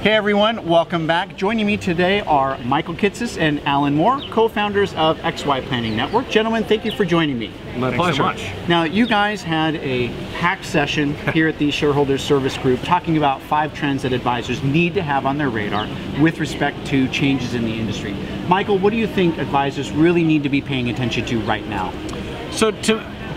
Hey everyone, welcome back. Joining me today are Michael Kitces and Alan Moore, co-founders of XY Planning Network. Gentlemen, thank you for joining me. Thanks so much. Now, you guys had a hack session here at the Shareholders Service Group talking about 5 trends that advisors need to have on their radar with respect to changes in the industry. Michael, what do you think advisors really need to be paying attention to right now? So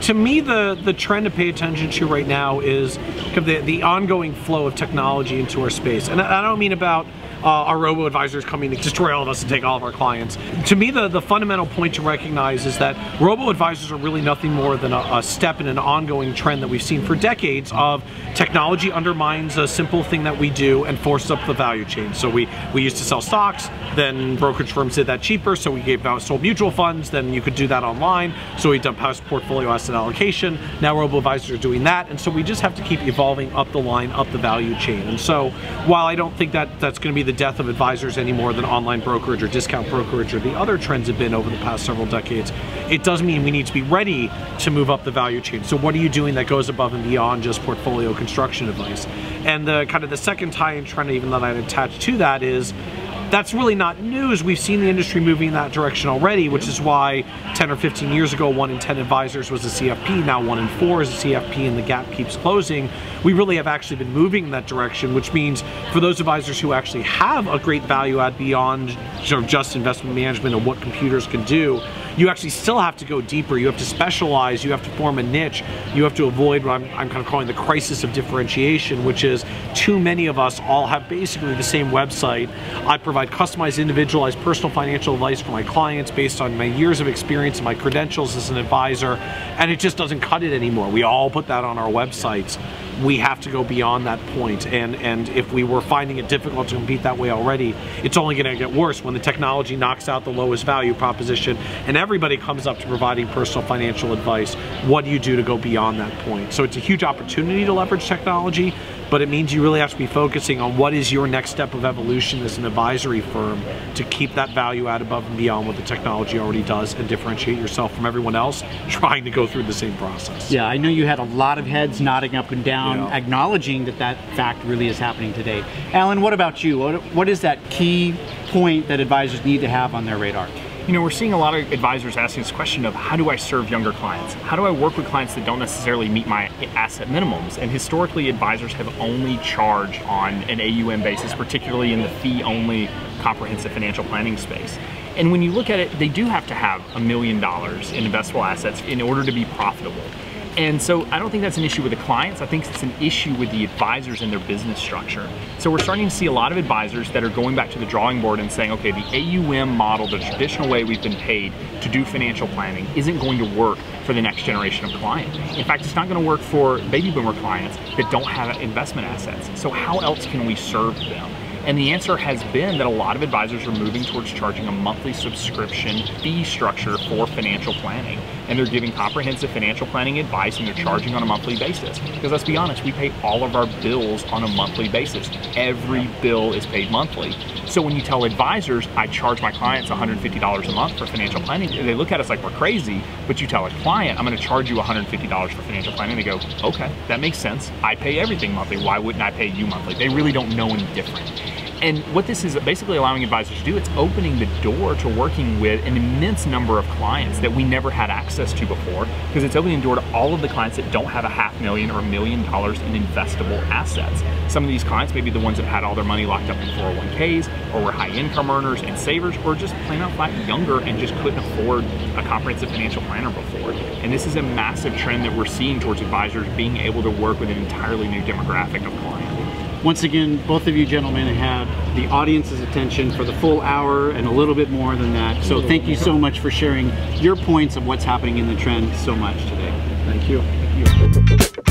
to me, the trend to pay attention to right now is the ongoing flow of technology into our space. And I don't mean about our robo-advisors coming to destroy all of us and take all of our clients. To me, the fundamental point to recognize is that robo-advisors are really nothing more than a step in an ongoing trend that we've seen for decades of technology undermines a simple thing that we do and forces up the value chain. So we used to sell stocks, then brokerage firms did that cheaper, so we sold mutual funds, then you could do that online, so we've done portfolio asset allocation. Now robo-advisors are doing that, and so we just have to keep evolving up the line, up the value chain. And so while I don't think that that's going to be the death of advisors any more than online brokerage or discount brokerage or the other trends have been over the past several decades, it does mean we need to be ready to move up the value chain. So what are you doing that goes above and beyond just portfolio construction advice? And the second tie-in trend even that I'd attach to that is that's really not news. We've seen the industry moving in that direction already, which is why 10 or 15 years ago, 1 in 10 advisors was a CFP, now 1 in 4 is a CFP, and the gap keeps closing. We really have actually been moving in that direction, which means for those advisors who actually have a great value add beyond sort of just investment management and what computers can do, you actually still have to go deeper. You have to specialize, you have to form a niche, you have to avoid what I'm kind of calling the crisis of differentiation, which is too many of us all have basically the same website. I provide customized, individualized personal financial advice for my clients based on my years of experience and my credentials as an advisor, and it just doesn't cut it anymore. We all put that on our websites. We have to go beyond that point, and if we were finding it difficult to compete that way already, it's only going to get worse when the technology knocks out the lowest value proposition and everybody comes up to providing personal financial advice. What do you do to go beyond that point? So it's a huge opportunity to leverage technology, but it means you really have to be focusing on what is your next step of evolution as an advisory firm to keep that value add above and beyond what the technology already does and differentiate yourself from everyone else trying to go through the same process. Yeah, I know you had a lot of heads nodding up and down, acknowledging that fact really is happening today. Alan, what about you? What is that key point that advisors need to have on their radar? You know, we're seeing a lot of advisors asking this question of how do I serve younger clients? How do I work with clients that don't necessarily meet my asset minimums? And historically, advisors have only charged on an AUM basis, particularly in the fee-only comprehensive financial planning space. And when you look at it, they do have to have $1 million in investable assets in order to be profitable. And so I don't think that's an issue with the clients. I think it's an issue with the advisors and their business structure. So we're starting to see a lot of advisors that are going back to the drawing board and saying, okay, the AUM model, the traditional way we've been paid to do financial planning isn't going to work for the next generation of client. In fact, it's not going to work for baby boomer clients that don't have investment assets. So how else can we serve them? And the answer has been that a lot of advisors are moving towards charging a monthly subscription fee structure for financial planning. And they're giving comprehensive financial planning advice, and they're charging on a monthly basis. Because let's be honest, we pay all of our bills on a monthly basis. Every bill is paid monthly. So when you tell advisors, I charge my clients $150 a month for financial planning, they look at us like we're crazy. But you tell a client, I'm going to charge you $150 for financial planning, they go, okay, that makes sense. I pay everything monthly. Why wouldn't I pay you monthly? They really don't know any different. And what this is basically allowing advisors to do, it's opening the door to working with an immense number of clients that we never had access to before, because it's opening the door to all of the clients that don't have $500,000 or $1 million in investable assets. Some of these clients may be the ones that had all their money locked up in 401ks, or were high income earners and savers, or just plain out flat younger and just couldn't afford a comprehensive financial planner before. And this is a massive trend that we're seeing towards advisors being able to work with an entirely new demographic of clients. Once again, both of you gentlemen had the audience's attention for the full hour and a little bit more than that. So thank you so much for sharing your points of what's happening in the trend so much today. Thank you. Thank you.